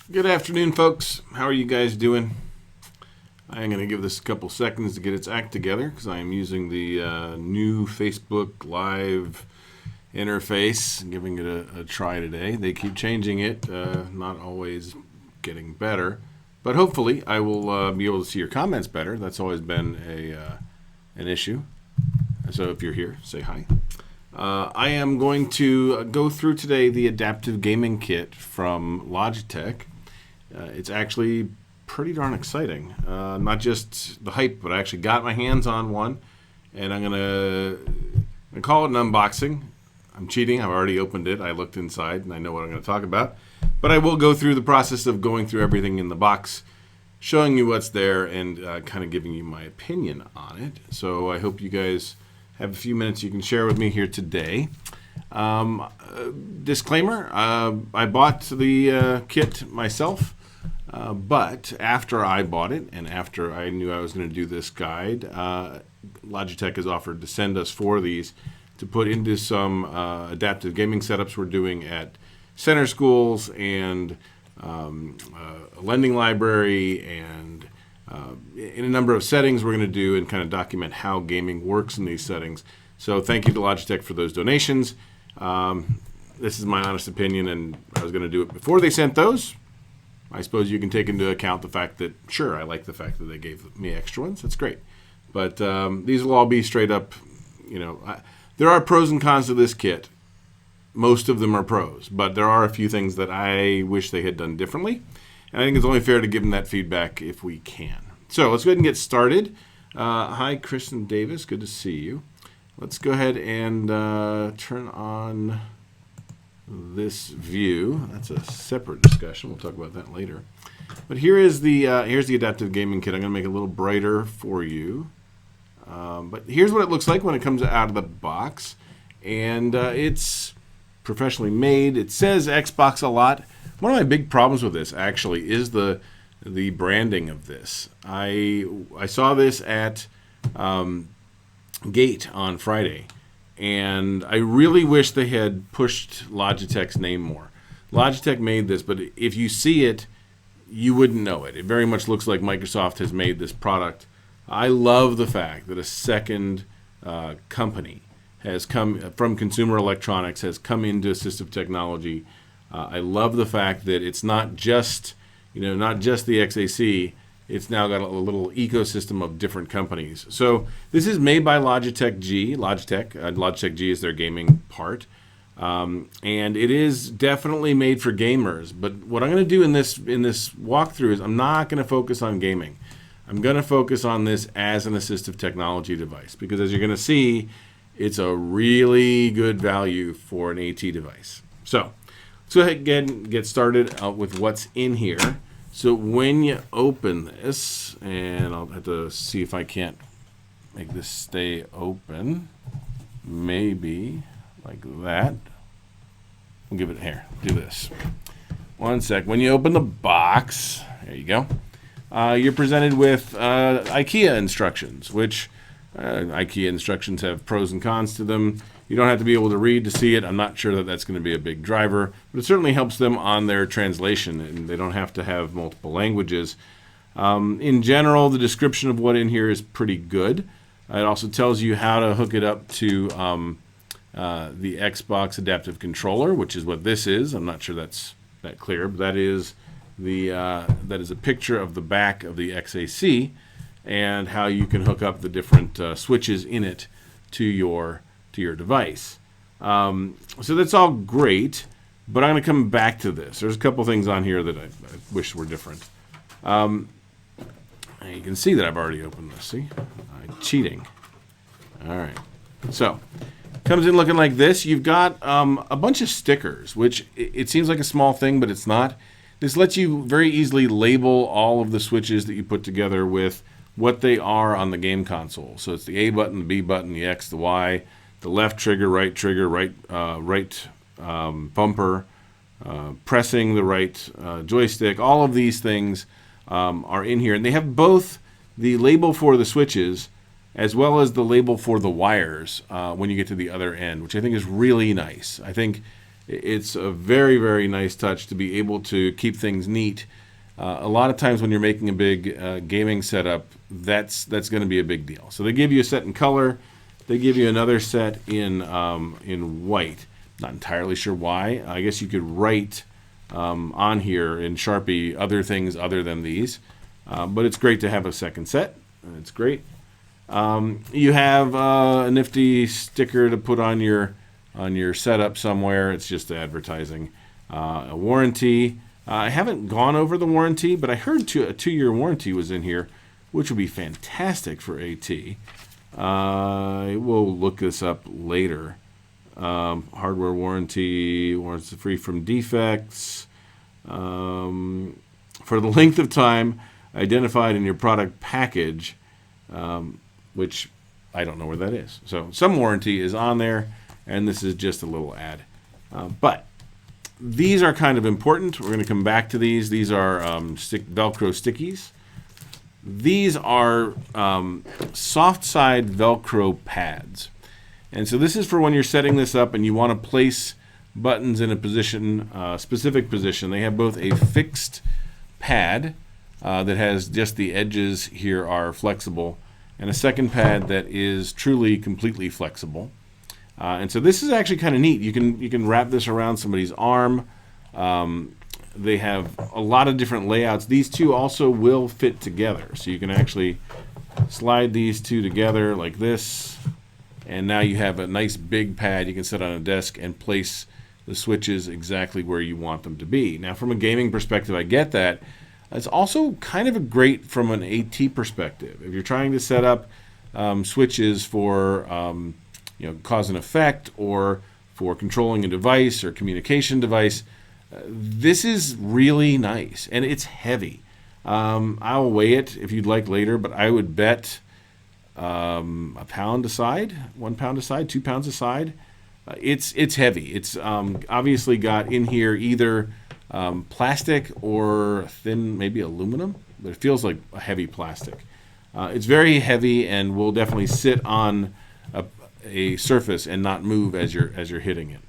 Good afternoon, folks. How are you guys doing? I am going to give this a couple seconds to get its act together because I am using the new Facebook Live interface, giving it a try today. They keep changing it, not always getting better, but hopefully I will be able to see your comments better. That's always been an issue. So if you're here, say hi. I am going to go through today the adaptive gaming kit from Logitech. It's actually pretty darn exciting. Not just the hype, but I actually got my hands on one, and I'm gonna call it an unboxing. I'm cheating. I've already opened it. I looked inside, and I know what I'm going to talk about. But I will go through the process of going through everything in the box, showing you what's there, and kind of giving you my opinion on it. So I hope you guys have a few minutes you can share with me here today. Disclaimer, I bought the kit myself, but after I bought it and after I knew I was going to do this guide, Logitech has offered to send us 4 of these to put into some adaptive gaming setups we're doing at center schools and a lending library and in a number of settings we're going to do and kind of document how gaming works in these settings. So thank you to Logitech for those donations. This is my honest opinion, and I was going to do it before they sent those. I suppose you can take into account the fact that, sure, I like the fact that they gave me extra ones. That's great. But these will all be straight up, there are pros and cons to this kit. Most of them are pros, but there are a few things that I wish they had done differently. And I think it's only fair to give them that feedback if we can. So let's go ahead and get started. Hi, Kristen Davis. Good to see you. Let's go ahead and turn on this view. That's a separate discussion. We'll talk about that later. But here's the adaptive gaming kit. I'm going to make it a little brighter for you. But here's what it looks like when it comes out of the box. And it's professionally made. It says Xbox a lot. One of my big problems with this, actually, is the branding of this. I saw this at Gate on Friday, and I really wish they had pushed Logitech's name more. Logitech made this, but if you see it, you wouldn't know it. It very much looks like Microsoft has made this product. I love the fact that a second company has come from consumer electronics, has come into assistive technology. I love the fact that it's not just the XAC. It's now got a little ecosystem of different companies. So this is made by Logitech G. Logitech G is their gaming part. And it is definitely made for gamers. But what I'm going to do in this walkthrough is I'm not going to focus on gaming. I'm going to focus on this as an assistive technology device because, as you're going to see, it's a really good value for an AT device. So let's go ahead and get started with what's in here. So when you open this, and I'll have to see if I can't make this stay open, maybe like that. We'll give it here. Do this. One sec. When you open the box, there you go. You're presented with Ikea instructions, which Ikea instructions have pros and cons to them. You don't have to be able to read to see it. I'm not sure that that's going to be a big driver, but it certainly helps them on their translation, and they don't have to have multiple languages. In general, the description of what in here is pretty good. It also tells you how to hook it up to the Xbox adaptive controller, which is what this is. I'm not sure that's that clear, but that is a picture of the back of the XAC and how you can hook up the different switches in it to your device. So that's all great, but I'm going to come back to this. There's a couple things on here that I wish were different. And you can see that I've already opened this. See? Cheating. All right. So comes in looking like this. You've got a bunch of stickers, which it seems like a small thing, but it's not. This lets you very easily label all of the switches that you put together with what they are on the game console. So it's the A button, the B button, the X, the Y, the left trigger, right bumper, pressing the right joystick. All of these things are in here. And they have both the label for the switches as well as the label for the wires when you get to the other end, which I think is really nice. I think It's a very, very nice touch to be able to keep things neat. A lot of times when you're making a big gaming setup, that's going to be a big deal. So they give you a set in color. They give you another set in white. Not entirely sure why. I guess you could write on here in Sharpie other things other than these. But it's great to have a second set. It's great. You have a nifty sticker to put on your setup somewhere. It's just advertising. A warranty. I haven't gone over the warranty, but I heard a 2-year warranty was in here, which would be fantastic for AT. I will look this up later. Hardware warranty free from defects. For the length of time identified in your product package, which I don't know where that is. So some warranty is on there, and this is just a little ad. But these are kind of important. We're going to come back to these. These are Velcro Stickies. These are soft side Velcro Pads. And so this is for when you're setting this up and you want to place buttons in a position, specific position. They have both a fixed pad that has just the edges here are flexible, and a second pad that is truly completely flexible. And so this is actually kind of neat. You can wrap this around somebody's arm. They have a lot of different layouts. These two also will fit together, so you can actually slide these two together like this, and now you have a nice big pad you can set on a desk and place the switches exactly where you want them to be. Now, from a gaming perspective, I get that. It's also kind of a great from an AT perspective. If you're trying to set up switches for cause and effect, or for controlling a device or communication device, this is really nice, and it's heavy. I'll weigh it if you'd like later, but I would bet a pound a side, 1 pound a side, 2 pounds a side. It's heavy. It's obviously got in here either plastic or thin, maybe aluminum, but it feels like a heavy plastic. It's very heavy and will definitely sit on a surface and not move as you're hitting it.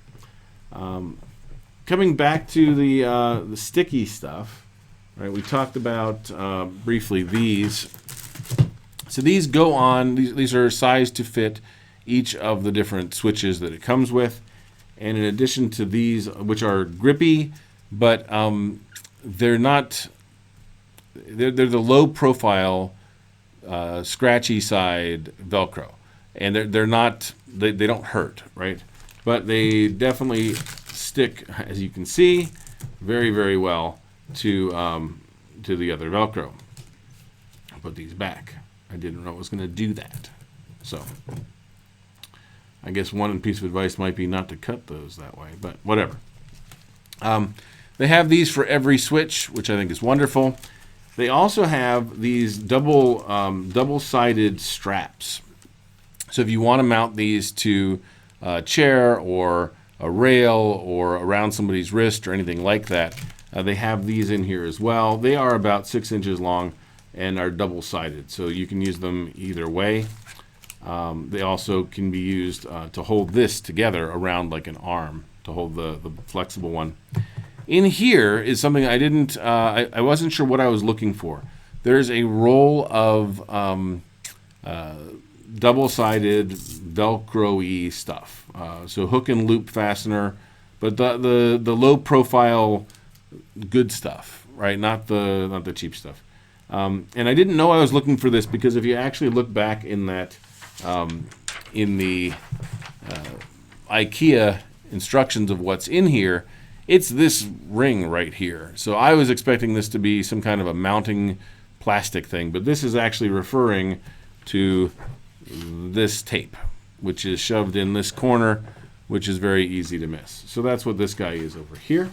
Coming back to the sticky stuff, right? We talked about briefly these. So these go on. These are sized to fit each of the different switches that it comes with, and in addition to these, which are grippy, but they're not. They're the low profile, scratchy side Velcro, and they're not. They don't hurt, right? But they definitely stick, as you can see, very, very well to the other Velcro. I'll put these back. I didn't know it was going to do that. So I guess one piece of advice might be not to cut those that way, but whatever. They have these for every switch, which I think is wonderful. They also have these double-sided straps. So if you want to mount these to a chair or a rail or around somebody's wrist or anything like that, they have these in here as well. They are about 6 inches long and are double-sided, so you can use them either way. They also can be used to hold this together around like an arm, to hold the flexible one. In here is something I didn't, I wasn't sure what I was looking for. There's a roll of double-sided Velcro-y stuff. So hook and loop fastener, but the low-profile good stuff, right? Not the cheap stuff. And I didn't know I was looking for this because if you actually look back in that, in the Ikea instructions of what's in here, it's this ring right here. So I was expecting this to be some kind of a mounting plastic thing, but this is actually referring to this tape, which is shoved in this corner, which is very easy to miss. So that's what this guy is over here.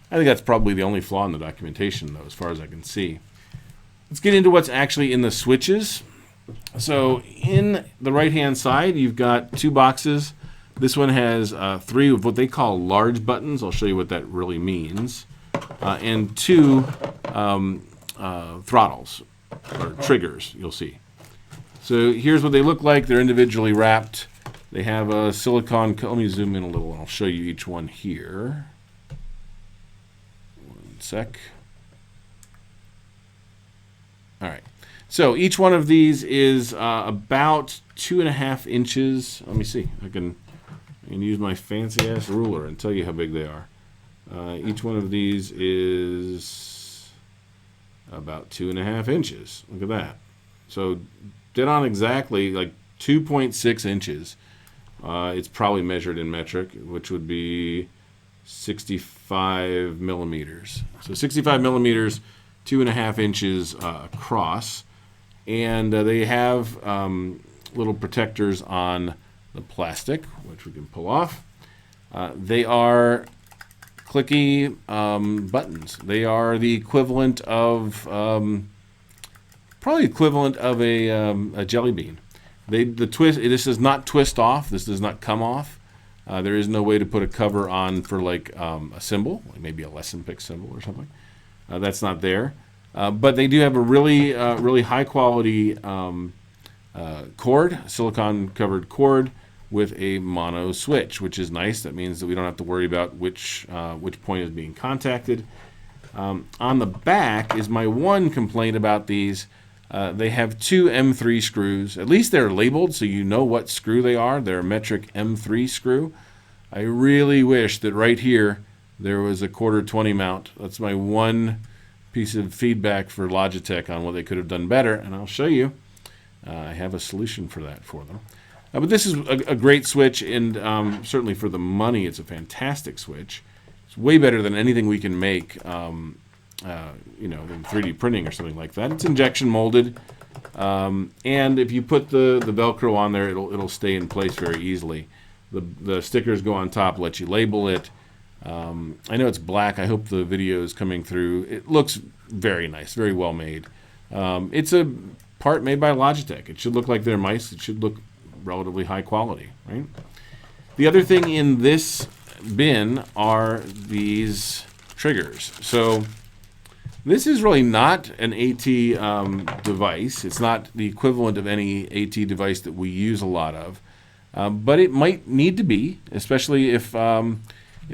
I think that's probably the only flaw in the documentation, though, as far as I can see. Let's get into what's actually in the switches. So in the right-hand side, you've got 2 boxes. This one has 3 of what they call large buttons. I'll show you what that really means. And 2 throttles, or triggers, you'll see. So here's what they look like. They're individually wrapped. They have a silicone. Let me zoom in a little and I'll show you each one here. One sec. All right. So each one of these is about 2.5 inches. Let me see. I can use my fancy ass ruler and tell you how big they are. Each one of these is about 2.5 inches. Look at that. So dead on exactly like 2.6 inches. It's probably measured in metric, which would be 65 millimeters. So 65 millimeters, 2.5 inches across. And they have little protectors on the plastic, which we can pull off. They are clicky buttons. They are the equivalent of, probably equivalent of a jelly bean. The twist. This does not twist off. This does not come off. There is no way to put a cover on for like a symbol, like maybe a lesson pick symbol or something. That's not there. But they do have a really high quality cord, silicone covered cord with a mono switch, which is nice. That means that we don't have to worry about which point is being contacted. On the back is my one complaint about these. They have 2 M3 screws. At least they're labeled so you know what screw they are. They're a metric M3 screw. I really wish that right here there was a 1/4-20 mount. That's my one piece of feedback for Logitech on what they could have done better, and I'll show you. I have a solution for that for them. But this is a great switch, and certainly for the money, it's a fantastic switch. It's way better than anything we can make, in 3D printing or something like that. It's injection molded, and if you put the Velcro on there, it'll stay in place very easily. The stickers go on top, let you label it. I know it's black. I hope the video is coming through. It looks very nice, very well made. It's a part made by Logitech. It should look like they're mice. It should look relatively high quality, right? The other thing in this bin are these triggers. So this is really not an AT device. It's not the equivalent of any AT device that we use a lot of, but it might need to be, especially if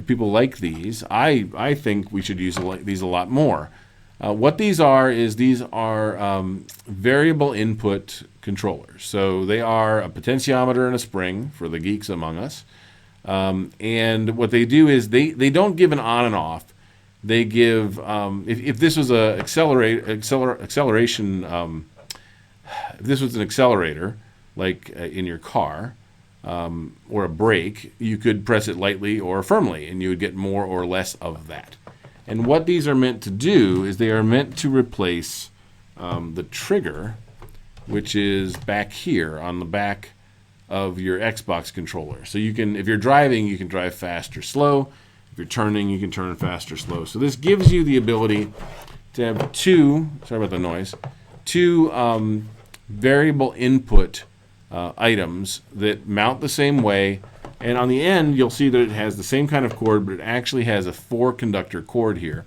people like these. I think we should use these a lot more. What these are variable input controllers. So they are a potentiometer and a spring for the geeks among us. And what they do is they don't give an on and off. They give, if this was a acceleration, if this was an accelerator, like in your car, or a brake, you could press it lightly or firmly, and you would get more or less of that. And what these are meant to do is they are meant to replace the trigger, which is back here on the back of your Xbox controller. So you can, if you're driving, you can drive fast or slow. If you're turning, you can turn fast or slow. So this gives you the ability to have two variable input items that mount the same way. And on the end, you'll see that it has the same kind of cord, but it actually has a 4-conductor cord here.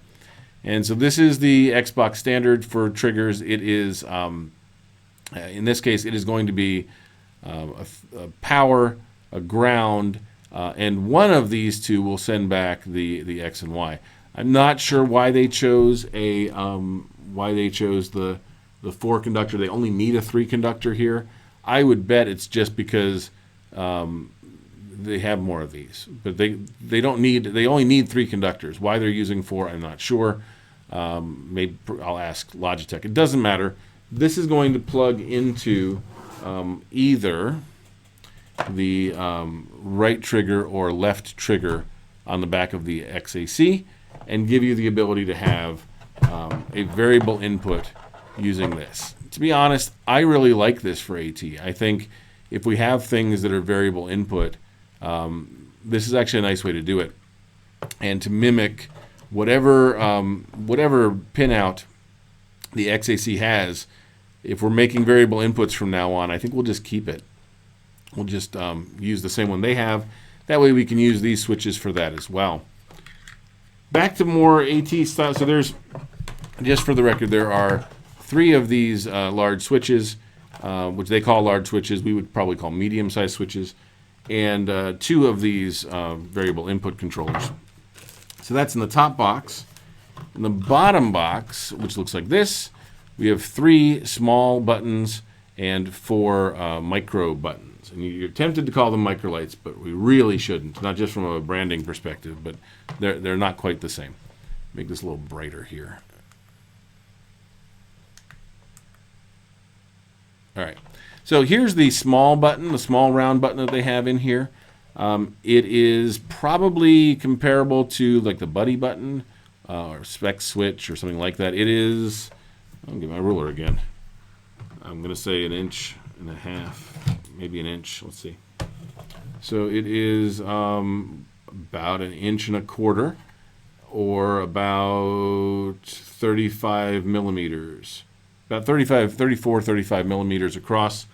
And so this is the Xbox standard for triggers. It is, in this case, it is going to be a power, a ground, and one of these two will send back the X and Y. I'm not sure why they chose the 4-conductor. They only need a 3-conductor here. I would bet it's just because they have more of these, but they only need 3 conductors. Why they're using 4, I'm not sure. Maybe I'll ask Logitech. It doesn't matter. This is going to plug into either the right trigger or left trigger on the back of the XAC, and give you the ability to have a variable input using this. To be honest, I really like this for AT. I think if we have things that are variable input, this is actually a nice way to do it, and to mimic whatever pinout the XAC has. If we're making variable inputs from now on, I think we'll just keep it. We'll just use the same one they have. That way we can use these switches for that as well. Back to more AT style. So there's, just for the record, there are 3 of these large switches, which they call large switches. We would probably call medium-sized switches. and 2 of these variable input controllers. So that's in the top box. In the bottom box, which looks like this, we have 3 small buttons and 4 micro buttons. And you're tempted to call them microlights, but we really shouldn't. Not just from a branding perspective, but they're not quite the same. Make this a little brighter here. All right. So here's the small button, the small round button that they have in here. It is probably comparable to like the buddy button or spec switch or something like that. It is, I'll get my ruler again. I'm going to say 1.5 inches, maybe 1 inch. Let's see. So it is about 1.25 inches or about 35 millimeters. About 34, 35 millimeters across,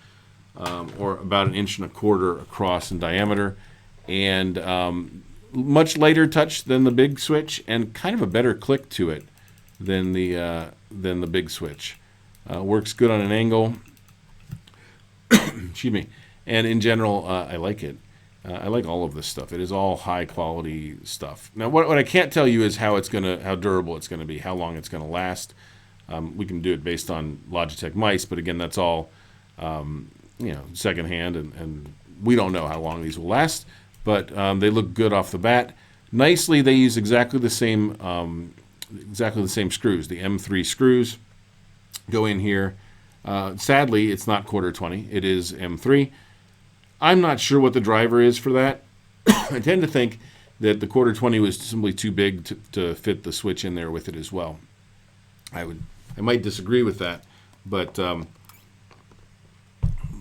or about 1.25 inches across in diameter, and much lighter touch than the big switch, and kind of a better click to it than the big switch. Works good on an angle. Excuse me. And in general, I like it. I like all of this stuff. It is all high quality stuff. Now, what I can't tell you is how durable it's gonna be, how long it's gonna last. We can do it based on Logitech mice, but again, that's all secondhand, and we don't know how long these will last. But they look good off the bat. Nicely, they use exactly the same screws. The M3 screws go in here. Sadly, it's not 1/4-20. It is M3. I'm not sure what the driver is for that. I tend to think that the 1/4-20 was simply too big to fit the switch in there with it as well. I might disagree with that, but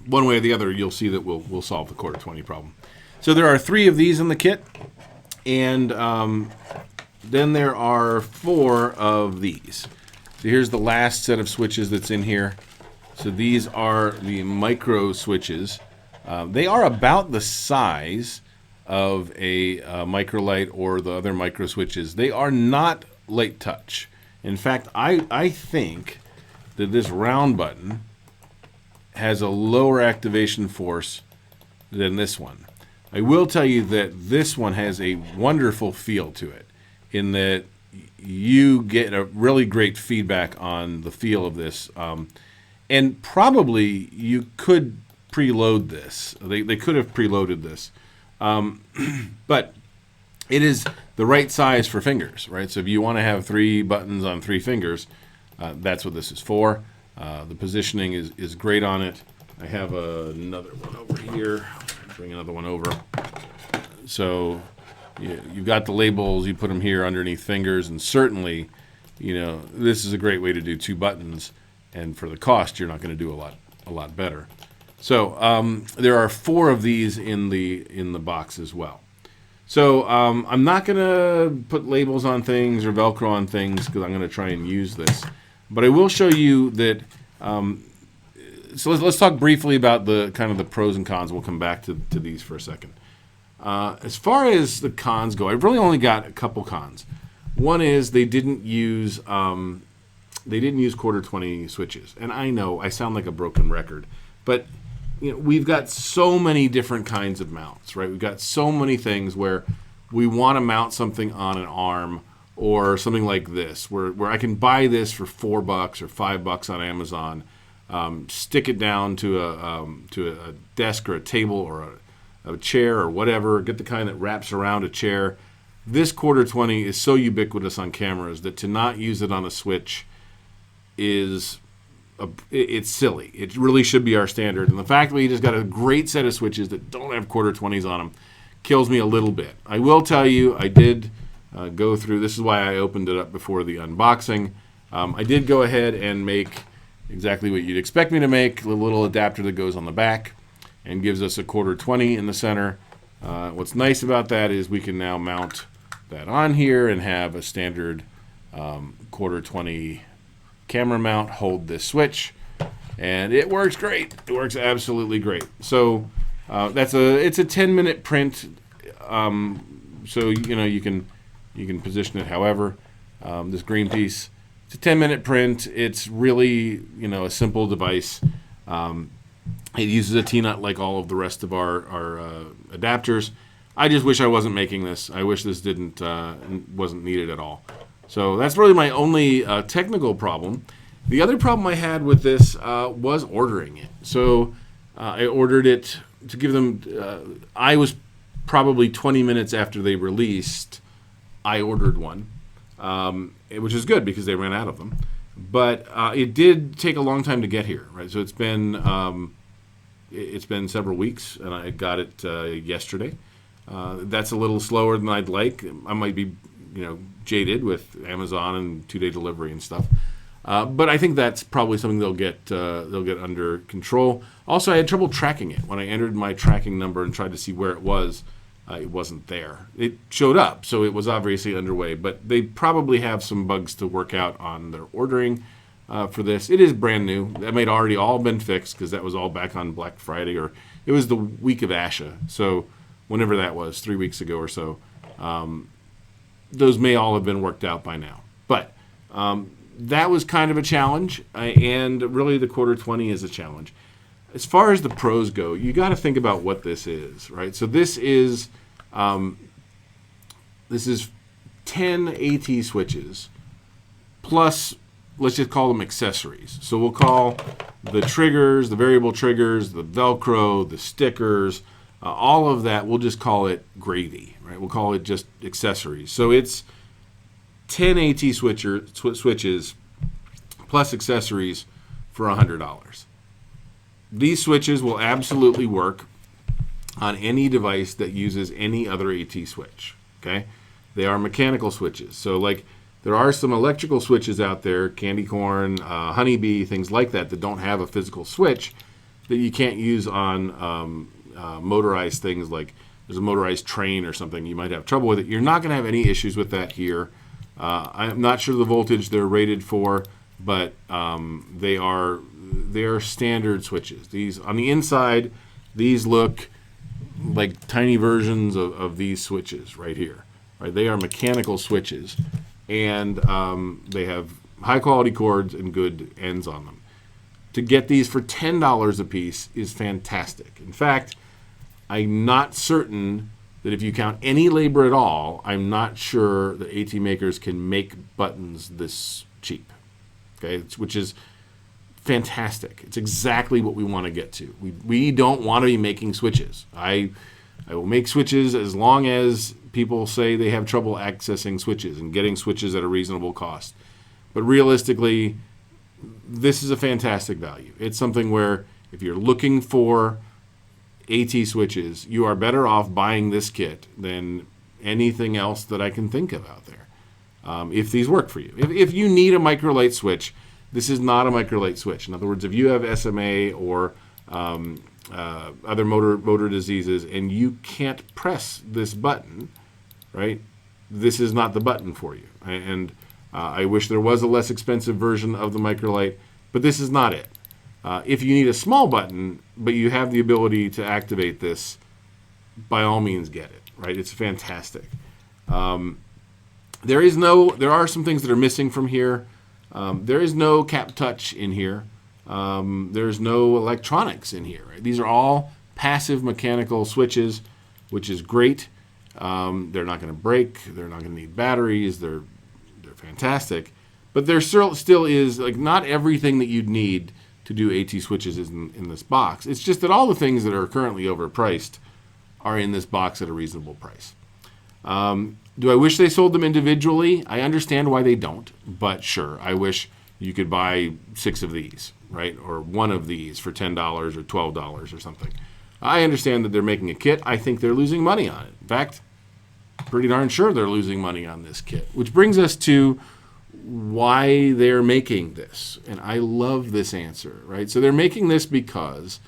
one way or the other, you'll see that we'll solve the 1/4-20 problem. So there are 3 of these in the kit, and then there are 4 of these. So here's the last set of switches that's in here. So these are the micro switches. They are about the size of a microlight or the other micro switches. They are not light touch. In fact, I think that this round button has a lower activation force than this one. I will tell you that this one has a wonderful feel to it, in that you get a really great feedback on the feel of this. And probably you could preload this. They could have preloaded this. But it is the right size for fingers, right? So if you want to have 3 buttons on 3 fingers, that's what this is for. The positioning is great on it. I have another one over here. I'll bring another one over. So you've got the labels. You put them here underneath fingers, and certainly, this is a great way to do 2 buttons. And for the cost, you're not going to do a lot better. So there are 4 of these in the box as well. So I'm not going to put labels on things or Velcro on things because I'm going to try and use this. But I will show you that. So let's talk briefly about the kind of the pros and cons. We'll come back to these for a second. As far as the cons go, I've really only got a couple cons. One is they didn't use 1/4-20 switches, and I know I sound like a broken record, but we've got so many different kinds of mounts, right? We've got so many things where we want to mount something on an arm or something like this, where I can buy this for $4 or $5 on Amazon, stick it down to a desk or a table or a chair or whatever, get the kind that wraps around a chair. This 1/4-20 is so ubiquitous on cameras that to not use it on a switch it's silly. It really should be our standard. And the fact that we just got a great set of switches that don't have 1/4-20s on them kills me a little bit. I will tell you, I did go through, this is why I opened it up before the unboxing. I did go ahead and make exactly what you'd expect me to make, a little adapter that goes on the back and gives us a 1/4-20 in the center. What's nice about that is we can now mount that on here and have a standard 1/4-20 camera mount, hold this switch, and it works great. It works absolutely great. So it's a 10-minute print. So you can position it however. This green piece, it's a 10-minute print. It's really a simple device. It uses a T-nut like all of the rest of our adapters. I just wish I wasn't making this. I wish this wasn't needed at all. So that's really my only technical problem. The other problem I had with this was ordering it. So I ordered it to give them. I was probably 20 minutes after they released. I ordered one, which is good because they ran out of them. But it did take a long time to get here, right? So it's been several weeks, and I got it yesterday. That's a little slower than I'd like. I might be, jaded with Amazon and 2-day delivery and stuff. But I think that's probably something they'll get under control. Also, I had trouble tracking it. When I entered my tracking number and tried to see where it wasn't there. It showed up, so it was obviously underway. But they probably have some bugs to work out on their ordering for this. It is brand new. That might already all been fixed because that was all back on Black Friday, or it was the week of Asha. So whenever that was, 3 weeks ago or so, those may all have been worked out by now. But that was kind of a challenge, and really the quarter 20 is a challenge. As far as the pros go, you got to think about what this is, right? So this is 10 AT switches plus, let's just call them accessories. So we'll call the triggers, the variable triggers, the Velcro, the stickers, all of that, we'll just call it gravy, right? We'll call it just accessories. So it's 10 AT switches plus accessories for $100. These switches will absolutely work on any device that uses any other AT switch, okay? They are mechanical switches. So like there are some electrical switches out there, candy corn, honeybee, things like that don't have a physical switch that you can't use on motorized things. Like there's a motorized train or something, you might have trouble with it. You're not going to have any issues with that here. I'm not sure the voltage they're rated for, but they are standard switches. These on the inside, these look like tiny versions of these switches right here. Right, they are mechanical switches, and they have high quality cords and good ends on them. To get these for $10 a piece is fantastic. In fact, I'm not certain that if you count any labor at all, I'm not sure that AT makers can make buttons this cheap. Okay, which is fantastic. It's exactly what we want to get to. We don't want to be making switches. I will make switches as long as people say they have trouble accessing switches and getting switches at a reasonable cost. But realistically, this is a fantastic value. It's something where if you're looking for AT switches, you are better off buying this kit than anything else that I can think of out there. If these work for you. If you need a microlight switch, this is not a microlight switch. In other words, if you have SMA or other motor diseases and you can't press this button, right, this is not the button for you. And I wish there was a less expensive version of the microlight, but this is not it. If you need a small button, but you have the ability to activate this, by all means get it, right? It's fantastic. There are some things that are missing from here. There is no cap touch in here. There's no electronics in here. Right? These are all passive mechanical switches, which is great. They're not going to break. They're not going to need batteries. They're fantastic. But there still is, like, not everything that you'd need to do AT switches is in this box. It's just that all the things that are currently overpriced are in this box at a reasonable price. Do I wish they sold them individually? I understand why they don't, but sure, I wish you could buy 6 of these, right? Or 1 of these for $10 or $12 or something. I understand that they're making a kit. I think they're losing money on it. In fact, pretty darn sure they're losing money on this kit, which brings us to why they're making this. And I love this answer, right? So they're making this because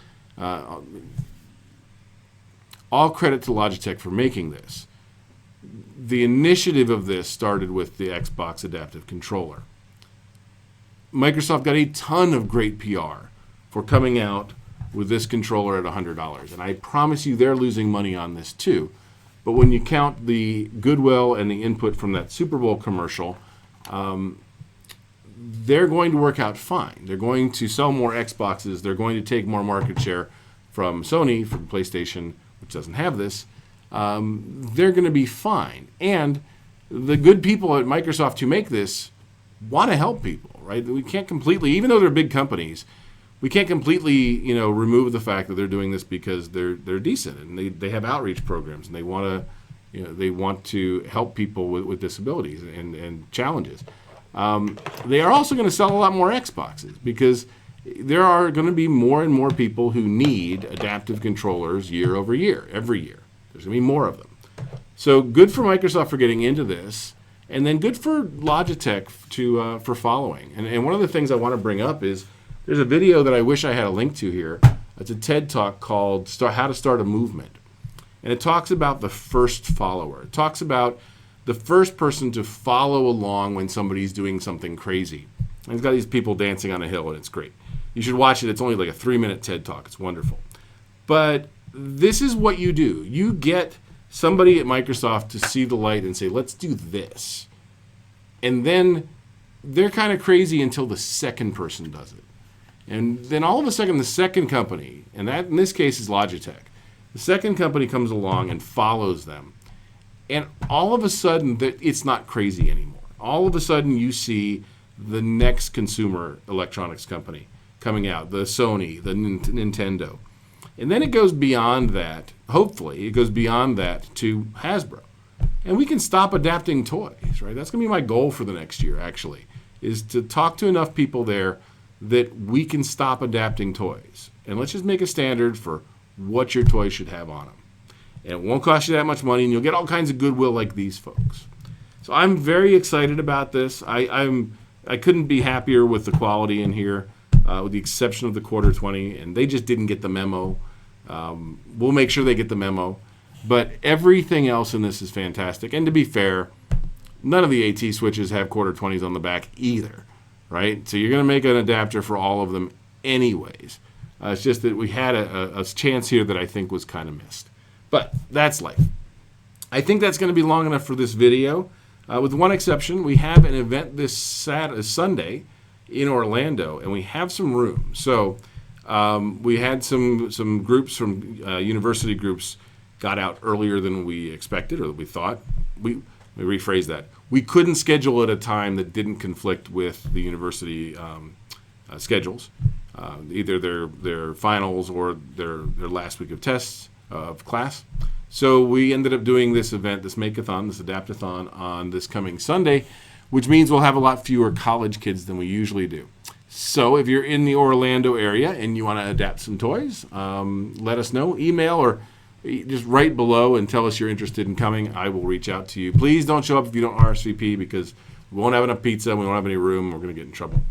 all credit to Logitech for making this. The initiative of this started with the Xbox Adaptive Controller. Microsoft got a ton of great PR for coming out with this controller at $100. And I promise you they're losing money on this too. But when you count the goodwill and the input from that Super Bowl commercial, they're going to work out fine. They're going to sell more Xboxes. They're going to take more market share from Sony, from PlayStation, which doesn't have this. They're going to be fine. And the good people at Microsoft who make this want to help people, right? We can't completely, even though they're big companies, we can't completely, remove the fact that they're doing this because they're decent and they have outreach programs and they want to help people with disabilities and challenges. They are also going to sell a lot more Xboxes because there are going to be more and more people who need adaptive controllers year over year, every year. There's going to be more of them. So good for Microsoft for getting into this, and then good for Logitech for following. And one of the things I want to bring up is there's a video that I wish I had a link to here. It's a TED Talk called How to Start a Movement. And it talks about the first follower. It talks about the first person to follow along when somebody's doing something crazy. And it's got these people dancing on a hill, and it's great. You should watch it. It's only like a 3-minute TED Talk. It's wonderful. But this is what you do. You get somebody at Microsoft to see the light and say, let's do this. And then they're kind of crazy until the second person does it. And then all of a sudden, the second company, and that in this case is Logitech, the second company comes along and follows them. And all of a sudden, it's not crazy anymore. All of a sudden, you see the next consumer electronics company coming out, the Sony, the Nintendo. And then it goes beyond that. Hopefully, it goes beyond that to Hasbro. And we can stop adapting toys, right? That's going to be my goal for the next year, actually, is to talk to enough people there that we can stop adapting toys. And let's just make a standard for what your toys should have on them. And it won't cost you that much money, and you'll get all kinds of goodwill like these folks. So I'm very excited about this. I couldn't be happier with the quality in here, with the exception of the quarter 20, and they just didn't get the memo. We'll make sure they get the memo. But everything else in this is fantastic. And to be fair, none of the AT switches have quarter 20s on the back either, right? So you're going to make an adapter for all of them anyways. It's just that we had a chance here that I think was kind of missed. But that's life. I think that's going to be long enough for this video. With one exception, we have an event this Sunday in Orlando, and we have some room. So we had some groups from university groups got out earlier than we expected or that we thought. Let me rephrase that. We couldn't schedule at a time that didn't conflict with the university schedules, either their finals or their last week of tests of class. So we ended up doing this event, this Make-a-thon, this Adapt-a-thon on this coming Sunday, which means we'll have a lot fewer college kids than we usually do. So if you're in the Orlando area and you want to adapt some toys, let us know. Email or just write below and tell us you're interested in coming. I will reach out to you. Please don't show up if you don't RSVP because we won't have enough pizza and we won't have any room. We're going to get in trouble.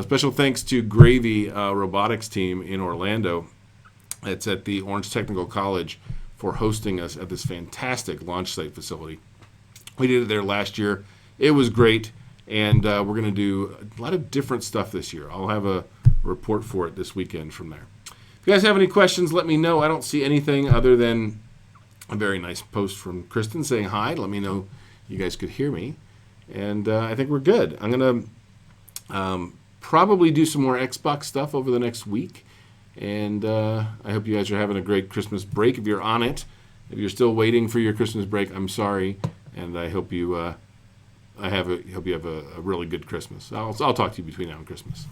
Special thanks to Gravy Robotics team in Orlando. It's at the Orange Technical College for hosting us at this fantastic launch site facility. We did it there last year. It was great, and we're going to do a lot of different stuff this year. I'll have a report for it this weekend from there. If you guys have any questions, let me know. I don't see anything other than a very nice post from Kristen saying hi. Let me know you guys could hear me. And I think we're good. I'm going to probably do some more Xbox stuff over the next week. And I hope you guys are having a great Christmas break if you're on it. If you're still waiting for your Christmas break, I'm sorry. And I hope you hope you have a really good Christmas. I'll talk to you between now and Christmas.